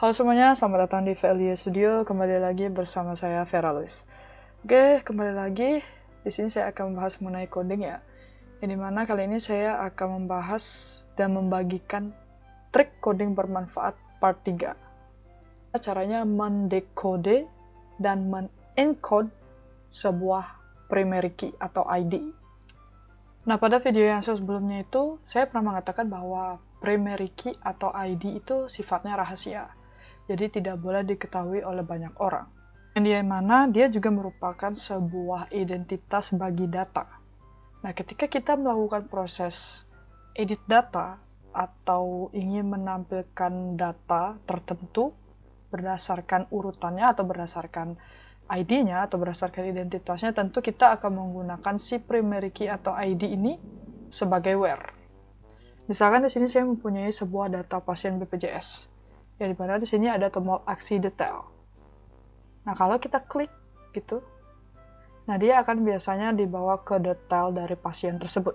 Halo semuanya, selamat datang di VLU Studio. Kembali lagi bersama saya Vera Luis. Oke, kembali lagi. Di sini saya akan membahas mengenai coding ya. Yang dimana kali ini saya akan membahas dan membagikan trik coding bermanfaat part 3. Caranya mendekode dan menencode sebuah primary key atau ID. Nah, pada video yang sebelumnya itu, saya pernah mengatakan bahwa primary key atau ID itu sifatnya rahasia. Jadi tidak boleh diketahui oleh banyak orang. Yang mana dia juga merupakan sebuah identitas bagi data. Nah, ketika kita melakukan proses edit data atau ingin menampilkan data tertentu berdasarkan urutannya atau berdasarkan ID-nya atau berdasarkan identitasnya, tentu kita akan menggunakan si primary key atau ID ini sebagai where. Misalkan di sini saya mempunyai sebuah data pasien BPJS. Ya, di mana di sini ada tombol aksi detail. Nah, kalau kita klik gitu, nah dia akan biasanya dibawa ke detail dari pasien tersebut.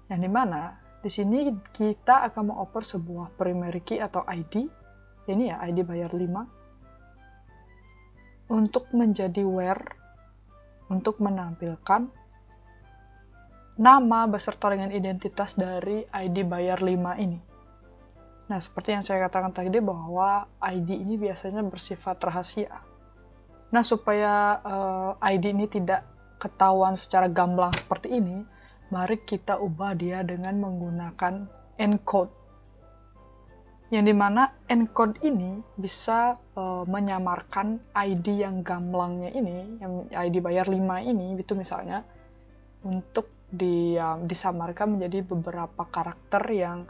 Yang dimana di sini kita akan mengoper sebuah primary key atau ID, ini ya ID bayar 5, untuk menjadi where, untuk menampilkan nama beserta dengan identitas dari ID bayar 5 ini. Nah, seperti yang saya katakan tadi bahwa ID ini biasanya bersifat rahasia. Nah, supaya ID ini tidak ketahuan secara gamblang seperti ini, mari kita ubah dia dengan menggunakan encode. Yang dimana encode ini bisa menyamarkan ID yang gamblangnya ini, yang ID bayar 5 ini, itu misalnya, untuk disamarkan menjadi beberapa karakter yang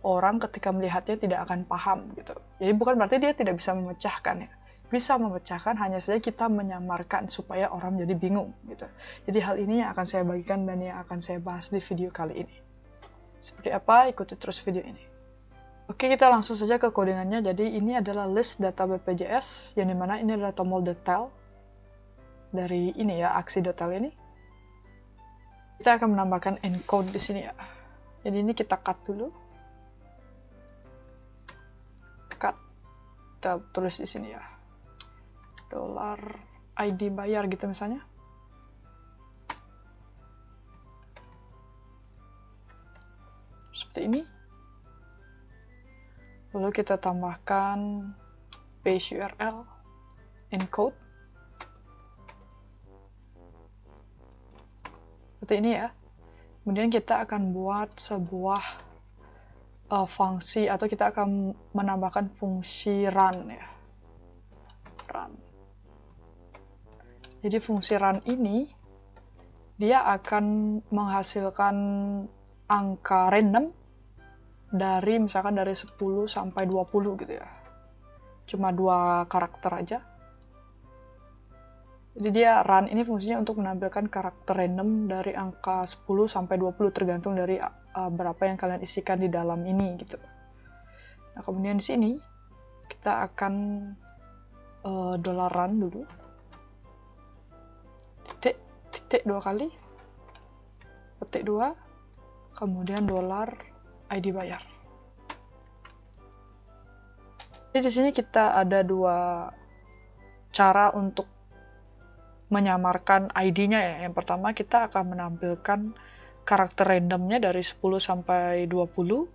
orang ketika melihatnya tidak akan paham gitu. Jadi bukan berarti dia tidak bisa memecahkan ya. Bisa memecahkan, hanya saja kita menyamarkan supaya orang jadi bingung gitu. Jadi hal ini yang akan saya bagikan dan yang akan saya bahas di video kali ini. Seperti apa? Ikuti terus video ini. Oke, kita langsung saja ke codingannya. Jadi ini adalah list data BPJS, yang dimana ini adalah tombol detail dari ini ya, aksi detail ini. Kita akan menambahkan encode di sini ya. Jadi ini kita cut dulu. Kita tulis di sini ya, dolar ID bayar gitu misalnya. Seperti ini. Lalu kita tambahkan page URL, encode. Seperti ini ya. Kemudian kita akan buat sebuah fungsi, atau kita akan menambahkan fungsi run ya. Run. Jadi fungsi run ini dia akan menghasilkan angka random dari misalkan dari 10 sampai 20 gitu ya. Cuma 2 karakter aja. Jadi dia run ini fungsinya untuk menampilkan karakter random dari angka 10 sampai 20 tergantung dari berapa yang kalian isikan di dalam ini gitu. Nah, kemudian di sini kita akan $run dulu. Titik 2 kali. Petik 2. Kemudian $ID bayar. Jadi di sini kita ada 2 cara untuk menyamarkan ID-nya ya. Yang pertama kita akan menampilkan karakter randomnya dari 10 sampai 20.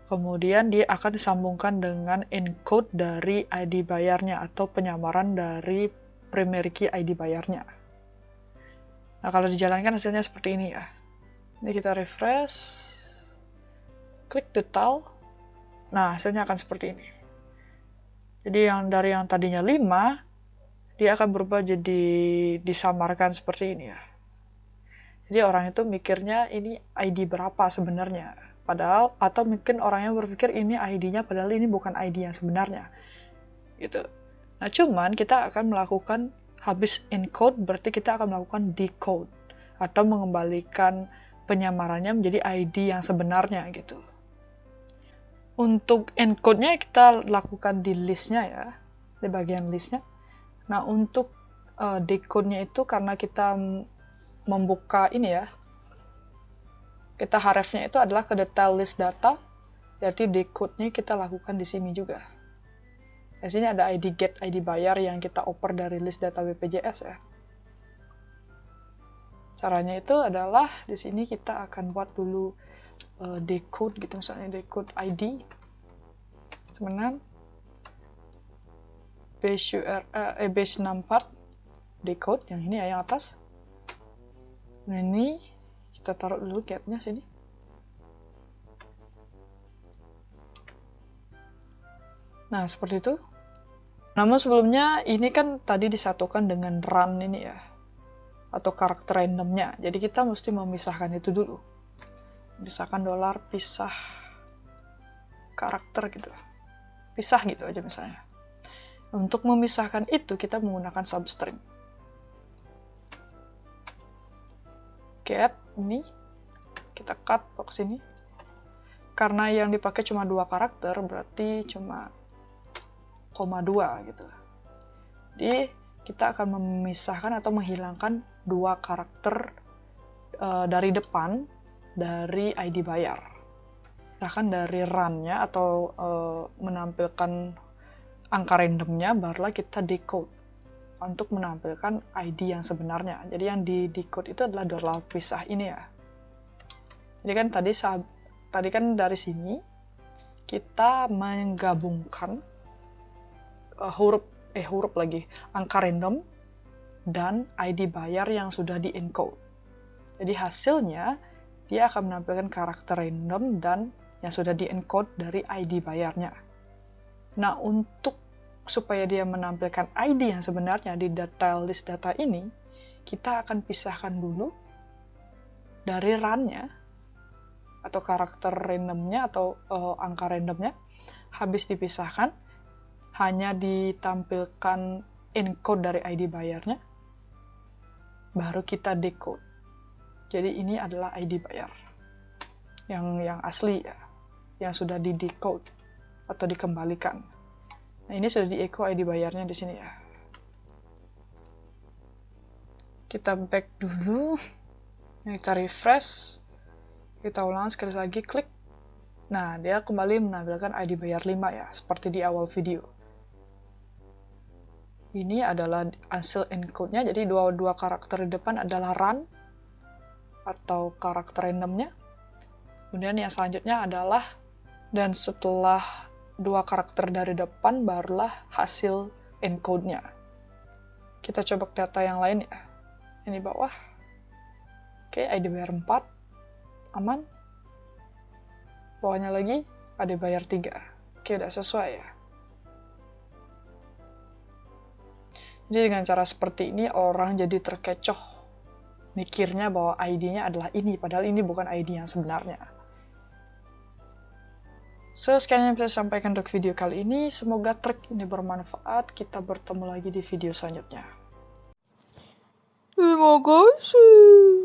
Kemudian dia akan disambungkan dengan encode dari ID bayarnya atau penyamaran dari primary key ID bayarnya. Nah, kalau dijalankan hasilnya seperti ini ya. Ini kita refresh. Klik detail. Nah, hasilnya akan seperti ini. Jadi dari yang tadinya 5, dia akan berubah jadi disamarkan seperti ini ya. Jadi orang itu mikirnya ini ID berapa sebenarnya. Padahal, atau mungkin orangnya berpikir ini ID-nya padahal ini bukan ID yang sebenarnya. Gitu. Nah, cuman kita akan melakukan, habis encode berarti kita akan melakukan decode atau mengembalikan penyamarannya menjadi ID yang sebenarnya gitu. Untuk encode-nya kita lakukan di list-nya ya, di bagian list-nya. Nah, untuk decode-nya itu karena kita membuka ini ya, kita href-nya itu adalah ke detail list data, jadi decode-nya kita lakukan di sini juga. Di sini ada ID get, ID bayar yang kita oper dari list data BPJS ya. Caranya itu adalah di sini kita akan buat dulu decode gitu, misalnya decode ID sebenarnya base 64 decode yang ini ya, yang atas. Nah ini kita taruh dulu getnya sini. Nah seperti itu. Namun sebelumnya ini kan tadi disatukan dengan run ini ya, atau karakter randomnya. Jadi kita mesti memisahkan itu dulu. Misalkan $pisah karakter gitu. Pisah gitu aja misalnya. Untuk memisahkan itu kita menggunakan substring. Get ini kita cut box ini. Karena yang dipakai cuma 2 karakter berarti cuma 0,2 gitu. Jadi kita akan memisahkan atau menghilangkan 2 karakter dari depan dari ID bayar. Misalkan dari run-nya atau menampilkan angka randomnya, barulah kita decode untuk menampilkan ID yang sebenarnya. Jadi yang di decode itu adalah $pisah ini ya. Jadi kan tadi kan dari sini kita menggabungkan huruf lagi, angka random dan ID bayar yang sudah di encode. Jadi hasilnya dia akan menampilkan karakter random dan yang sudah di encode dari ID bayarnya. Nah, untuk supaya dia menampilkan ID yang sebenarnya di detail list data ini, kita akan pisahkan dulu dari run-nya atau karakter randomnya atau angka randomnya. Habis dipisahkan, hanya ditampilkan encode dari ID bayarnya, baru kita decode. Jadi ini adalah ID bayar yang asli ya, yang sudah di decode atau dikembalikan. Nah ini sudah di echo ID bayarnya di sini ya. Kita back dulu, kita refresh, kita ulang sekali lagi, klik. Nah dia kembali menampilkan ID bayar 5 ya, seperti di awal video. Ini adalah hasil encode-nya, jadi dua karakter di depan adalah run atau karakter randomnya. Kemudian yang selanjutnya adalah, dan setelah 2 karakter dari depan barulah hasil encode-nya. Kita coba data yang lain ya. Ini bawah. Oke, ID bayar 4. Aman. Bawahnya lagi, ID bayar 3. Oke, udah sesuai ya. Jadi dengan cara seperti ini orang jadi terkecoh mikirnya bahwa ID-nya adalah ini, padahal ini bukan ID yang sebenarnya. So, sekian yang bisa saya sampaikan untuk video kali ini. Semoga trik ini bermanfaat. Kita bertemu lagi di video selanjutnya. Terima kasih.